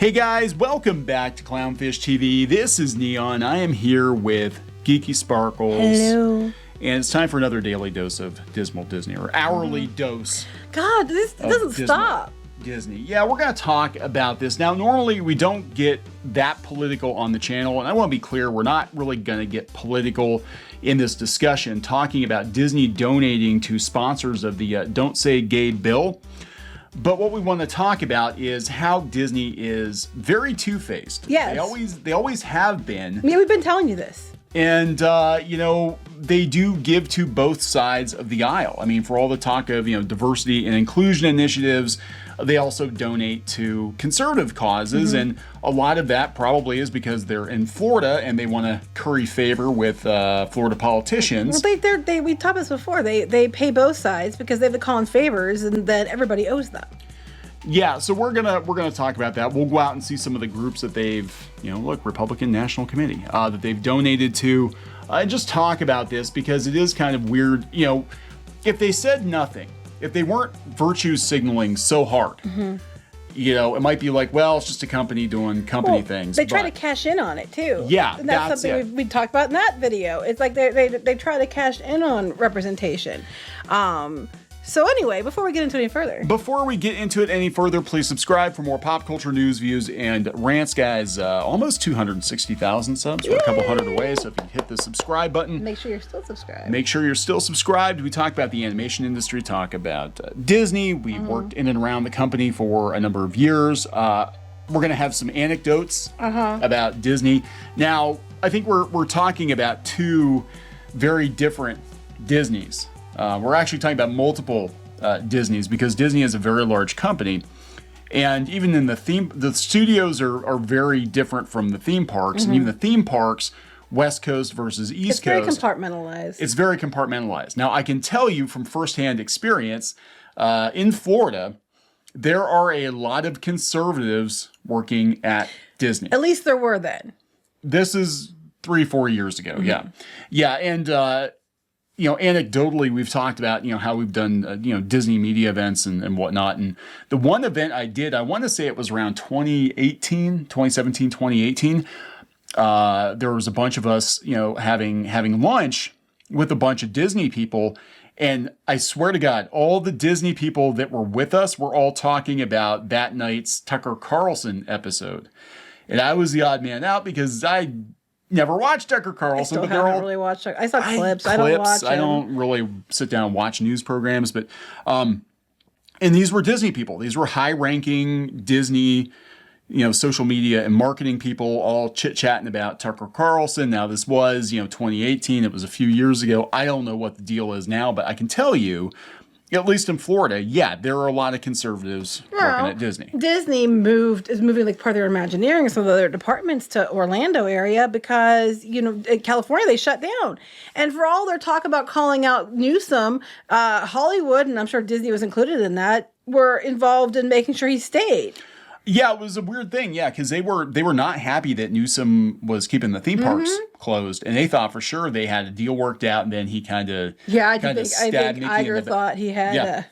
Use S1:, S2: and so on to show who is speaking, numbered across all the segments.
S1: Hey guys, welcome back to Clownfish TV. This is Neon. I am here with Geeky Sparkles.
S2: Hello.
S1: And it's time for another daily dose of Dismal Disney, or hourly dose.
S2: God, this doesn't stop.
S1: Disney. Yeah, we're going to talk about this. Now, normally we don't get that political on the channel, and I want to be clear, we're not really going to get political in this discussion, talking about Disney donating to sponsors of the Don't Say Gay bill. But what we want to talk about is how Disney is very two-faced.
S2: Yes.
S1: They always have been.
S2: Yeah, we've been telling you this.
S1: And, they do give to both sides of the aisle. I mean, for all the talk of, diversity and inclusion initiatives, they also donate to conservative causes. Mm-hmm. And a lot of that probably is because they're in Florida and they want to curry favor with Florida politicians.
S2: Well, we talked about this before. They pay both sides because they have to call in favors and then everybody owes them.
S1: Yeah, so we're gonna talk about that. We'll go out and see some of the groups that they've, Republican National Committee, that they've donated to, and just talk about this because it is kind of weird. If they said nothing, if they weren't virtue signaling so hard,
S2: mm-hmm.
S1: It might be like, well, it's just a company doing company things.
S2: They try to cash in on it too.
S1: Yeah,
S2: and that's something we talked about in that video. It's like they try to cash in on representation. So anyway, before we get into it any further, please subscribe for more pop culture news, views, and rants, guys. Almost 260,000 subs. We're a couple hundred away, so if you hit the subscribe button. Make sure you're still subscribed.
S1: We talk about the animation industry, talk about Disney. We worked in and around the company for a number of years. We're going to have some anecdotes about Disney. Now, I think we're talking about two very different Disneys. We're actually talking about multiple Disneys because Disney is a very large company. And even in the studios are very different from the theme parks. Mm-hmm. And even the theme parks, West Coast versus East Coast.
S2: It's
S1: very compartmentalized. Now, I can tell you from firsthand experience, in Florida, there are a lot of conservatives working at Disney.
S2: At least there were then.
S1: This is 3-4 years ago. Mm-hmm. Yeah. And, anecdotally, we've talked about, how we've done, Disney media events and whatnot. And the one event I did, I want to say it was around 2017, 2018. There was a bunch of us, having lunch with a bunch of Disney people. And I swear to God, all the Disney people that were with us were all talking about that night's Tucker Carlson episode. And I was the odd man out because I never watched Tucker Carlson, but they're all
S2: really watched. I saw clips. I don't watch.
S1: I don't really sit down and watch news programs, but and these were Disney people. These were high-ranking Disney, social media and marketing people, all chit-chatting about Tucker Carlson. Now, this was 2018. It was a few years ago. I don't know what the deal is now, but I can tell you, at least in Florida, there are a lot of conservatives working at Disney.
S2: Disney is moving like part of their Imagineering, some of their departments to Orlando area because, in California, they shut down. And for all their talk about calling out Newsom, Hollywood, and I'm sure Disney was included in that, were involved in making sure he stayed.
S1: Yeah, it was a weird thing, because they were not happy that Newsom was keeping the theme parks closed, and they thought for sure they had a deal worked out, and then he kind of
S2: I think Iger thought he had.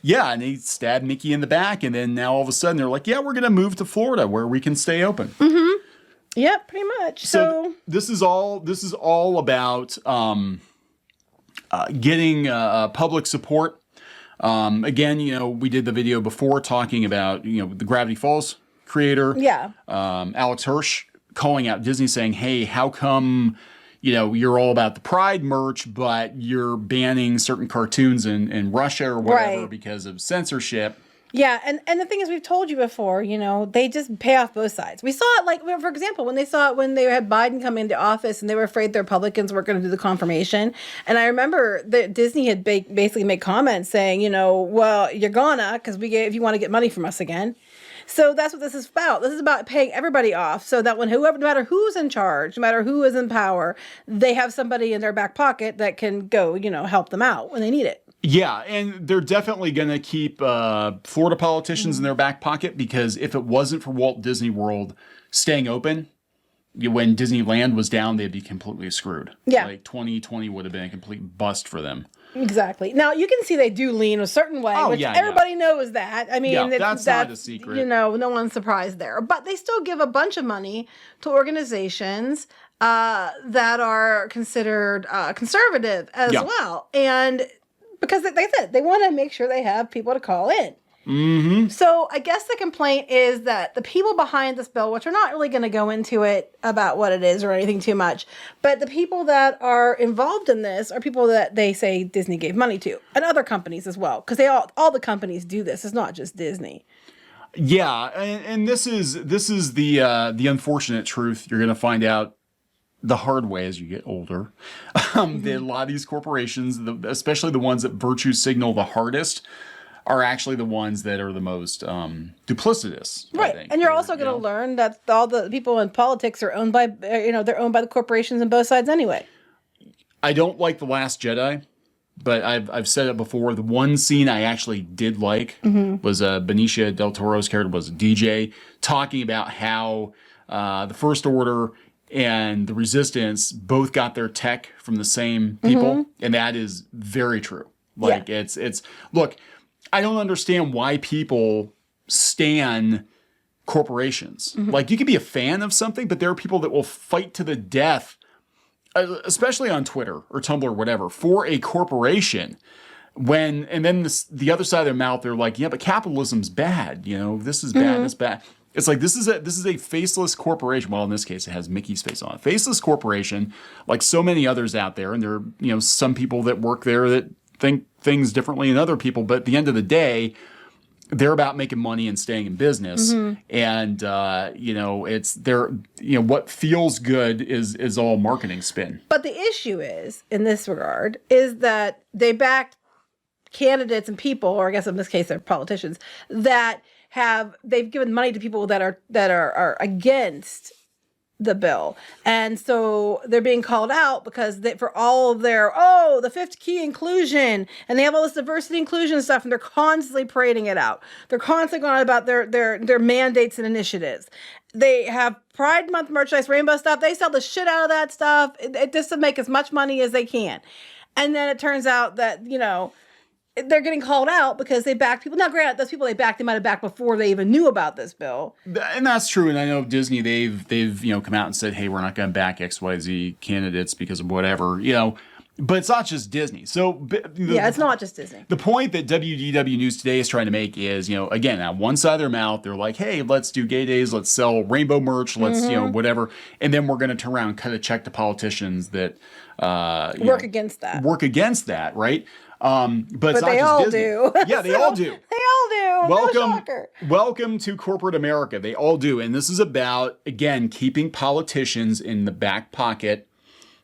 S1: Yeah, and he stabbed Mickey in the back, and then now all of a sudden they're like, we're going to move to Florida where we can stay open.
S2: Mm-hmm. Yep, pretty much.
S1: So this is all about getting public support. Again, we did the video before talking about, the Gravity Falls creator.
S2: Yeah.
S1: Alex Hirsch calling out Disney saying, hey, how come, you're all about the Pride merch, but you're banning certain cartoons in Russia or whatever because of censorship.
S2: Yeah, and the thing is, we've told you before, they just pay off both sides. We saw it, for example, when they had Biden come into office and they were afraid the Republicans weren't going to do the confirmation. And I remember that Disney had basically made comments saying, well, you're gonna, because if you want to get money from us again. So that's what this is about. This is about paying everybody off so that when no matter who's in charge, no matter who is in power, they have somebody in their back pocket that can go, help them out when they need it.
S1: Yeah, and they're definitely going to keep Florida politicians in their back pocket because if it wasn't for Walt Disney World staying open, when Disneyland was down, they'd be completely screwed.
S2: Yeah.
S1: Like 2020 would have been a complete bust for them.
S2: Exactly. Now you can see they do lean a certain way, which everybody knows that. I mean,
S1: that's not a secret.
S2: You know, no one's surprised there. But they still give a bunch of money to organizations that are considered conservative as well, and because like I said, they want to make sure they have people to call in.
S1: Mm-hmm.
S2: So I guess the complaint is that the people behind this bill, which we're not really going to go into it about what it is or anything too much, but the people that are involved in this are people that they say Disney gave money to, and other companies as well, because all the companies do this. It's not just Disney.
S1: Yeah, and this is the unfortunate truth. You're going to find out the hard way as you get older. That a lot of these corporations, especially the ones that virtue signal the hardest, are actually the ones that are the most duplicitous.
S2: Right.
S1: I think.
S2: And you're also going to learn that all the people in politics are owned by, they're owned by the corporations on both sides anyway.
S1: I don't like The Last Jedi, but I've said it before. The one scene I actually did like was Benicio del Toro's character was a DJ talking about how the First Order and the Resistance both got their tech from the same people. And that is very true. Like it's look, I don't understand why people stan corporations. Like, you could be a fan of something, but there are people that will fight to the death, especially on Twitter or Tumblr or whatever, for a corporation. And then the other side of their mouth, they're like, yeah, but capitalism's bad. This is bad. That's bad. It's like, this is a faceless corporation. Well, in this case, it has Mickey's face on it. Faceless corporation, like so many others out there. And there are, some people that work there that think things differently than other people, but at the end of the day, they're about making money and staying in business. And it's what feels good is all marketing spin.
S2: But the issue is, in this regard, is that they backed candidates and people, or I guess in this case they're politicians, that they've given money to people that are against the bill. And so they're being called out because for all of their, the fifth key inclusion, and they have all this diversity inclusion stuff, and they're constantly parading it out. They're constantly going on about their mandates and initiatives. They have Pride Month merchandise, rainbow stuff. They sell the shit out of that stuff just to make as much money as they can. And then it turns out that, they're getting called out because they backed people. Now, granted, those people they might have backed before they even knew about this bill.
S1: And that's true. And I know Disney, they've come out and said, hey, we're not going to back XYZ candidates because of whatever, But it's not just Disney. So
S2: it's not just Disney.
S1: The point that WDW News Today is trying to make is, again, on one side of their mouth, they're like, hey, let's do gay days, let's sell rainbow merch, let's, whatever. And then we're going to turn around and cut a check to politicians that
S2: work against that,
S1: right? But it's not
S2: they
S1: just
S2: all
S1: Disney.
S2: do.
S1: Yeah, they all do.
S2: They all do.
S1: Welcome to corporate America. They all do. And this is about, again, keeping politicians in the back pocket.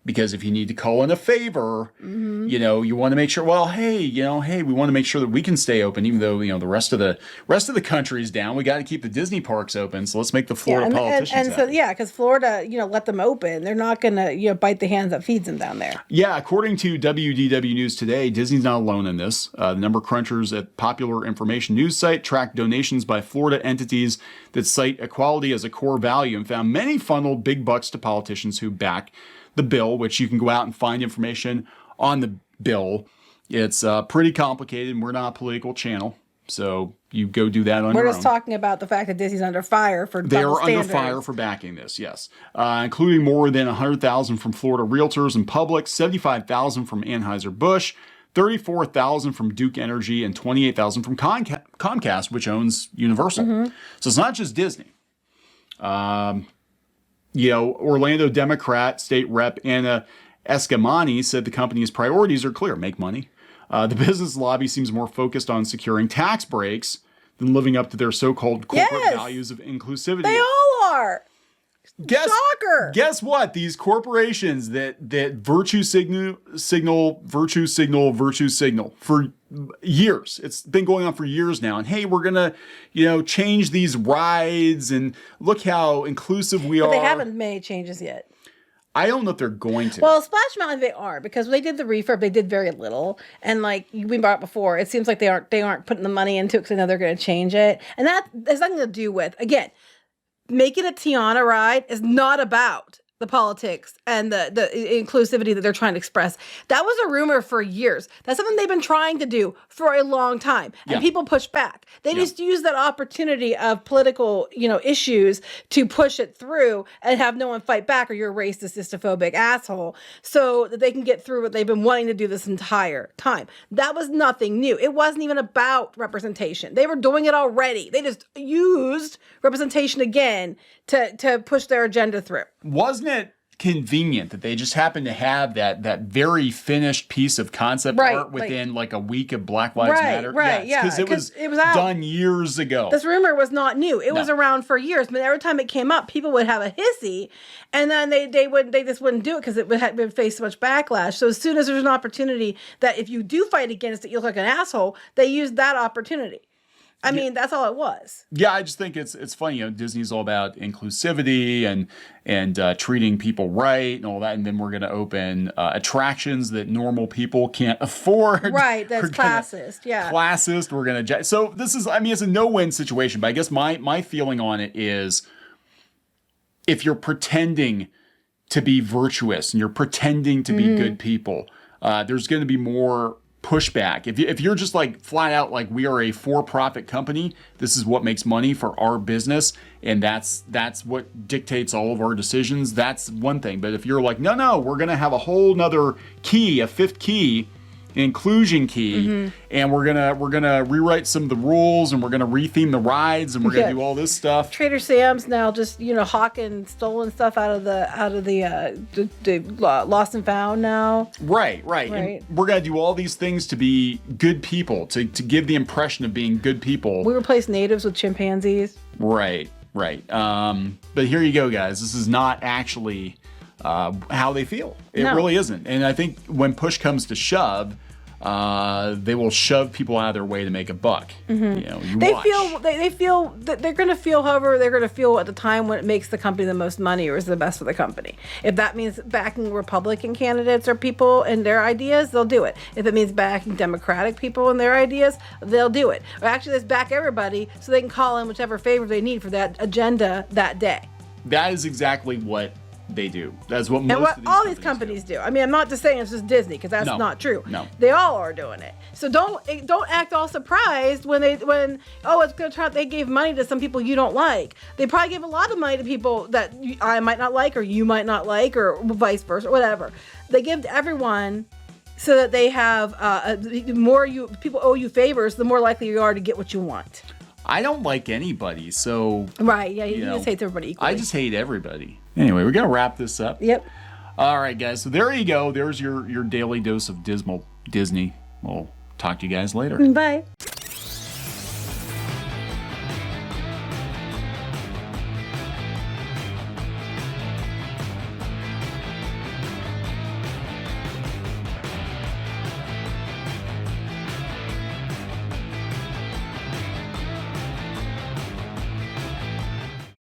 S1: Because if you need to call in a favor, you want to make sure, well, hey, we want to make sure that we can stay open, even though, the rest of the country is down. We got to keep the Disney parks open. So let's make the Florida politicians
S2: and so, because Florida, let them open. They're not going to, bite the hand that feeds them down there.
S1: Yeah. According to WDW News Today, Disney's not alone in this. The number crunchers at popular information news site tracked donations by Florida entities that cite equality as a core value and found many funneled big bucks to politicians who back the bill, which you can go out and find information on the bill. It's pretty complicated, and we're not a political channel, so you go do that on your own.
S2: We're just talking about the fact that Disney's under fire for
S1: they
S2: double
S1: are
S2: standards.
S1: under fire for backing this, yes, including more than 100,000 from Florida Realtors and Public, 75,000 from Anheuser-Busch, 34,000 from Duke Energy, and 28,000 from Comcast, which owns Universal. So it's not just Disney. Orlando Democrat State Rep Anna Escamani said the company's priorities are clear: make money. The business lobby seems more focused on securing tax breaks than living up to their so-called corporate values of inclusivity.
S2: They all are. Shocker.
S1: Guess what? These corporations that virtue signal for years. It's been going on for years now. And hey, we're gonna, change these rides and look how inclusive we are.
S2: They haven't made changes yet.
S1: I don't know if they're going to.
S2: Well, Splash Mountain they are, because when they did the refurb, they did very little. And like we brought up before, it seems like they aren't putting the money into it because they know they're going to change it. And that has nothing to do with, again, making a Tiana ride is not about the politics and the inclusivity that they're trying to express. That was a rumor for years. That's something they've been trying to do for a long time. And people push back. They just use that opportunity of political, issues to push it through and have no one fight back, or you're a racist, Islamophobic asshole, so that they can get through what they've been wanting to do this entire time. That was nothing new. It wasn't even about representation. They were doing it already. They just used representation again to push their agenda through.
S1: Wasn't it convenient that they just happened to have that very finished piece of concept art within like a week of Black Lives Matter?
S2: Right,
S1: because it was
S2: out.
S1: done years ago.
S2: This rumor was not new. It was around for years, but every time it came up, people would have a hissy, and then they just wouldn't do it because it would face so much backlash. So as soon as there's an opportunity that if you do fight against it, you look like an asshole, they used that opportunity. I mean, that's all it was.
S1: Yeah, I just think it's funny. Disney's all about inclusivity and treating people right and all that, and then we're going to open attractions that normal people can't afford.
S2: Right, that's classist. Yeah,
S1: classist. We're going to so this is. I mean, it's a no-win situation. But I guess my feeling on it is, if you're pretending to be virtuous and you're pretending to be good people, there's going to be more pushback. If you're just like flat out like, we are a for-profit company, this is what makes money for our business, and that's what dictates all of our decisions, that's one thing. But if you're like, no, we're gonna have a whole nother key, a fifth key, inclusion key, and we're gonna rewrite some of the rules, and we're gonna retheme the rides, and we're gonna do all this stuff.
S2: Trader Sam's now just hawking stolen stuff out of the lost and found now.
S1: Right. And we're gonna do all these things to be good people, to give the impression of being good people.
S2: We replace natives with chimpanzees.
S1: Right. But here you go, guys. This is not actually how they feel. It really isn't. And I think when push comes to shove, they will shove people out of their way to make a buck. They feel that they're going to feel however they're going to feel at the time when it makes the company the most money or is the best for the company. If that means backing Republican candidates or people and their ideas, they'll do it. If it means backing Democratic people and their ideas, they'll do it. Or actually, let's back everybody so they can call in whichever favor they need for that agenda that day. That is exactly what they do. That's what most of
S2: all these companies do. I mean, I'm not just saying it's just Disney, because that's not true.
S1: No,
S2: they all are doing it. So don't act all surprised when it's going to turn out they gave money to some people you don't like. They probably gave a lot of money to people that I might not like, or you might not like, or vice versa, or whatever. They give to everyone so that they have the more people owe you favors, the more likely you are to get what you want.
S1: I don't like anybody, so
S2: right, yeah, you just hate everybody equally.
S1: I just hate everybody. Anyway, we're gonna wrap this up.
S2: Yep.
S1: All right, guys. So there you go. There's your daily dose of dismal Disney. We'll talk to you guys later.
S2: Bye.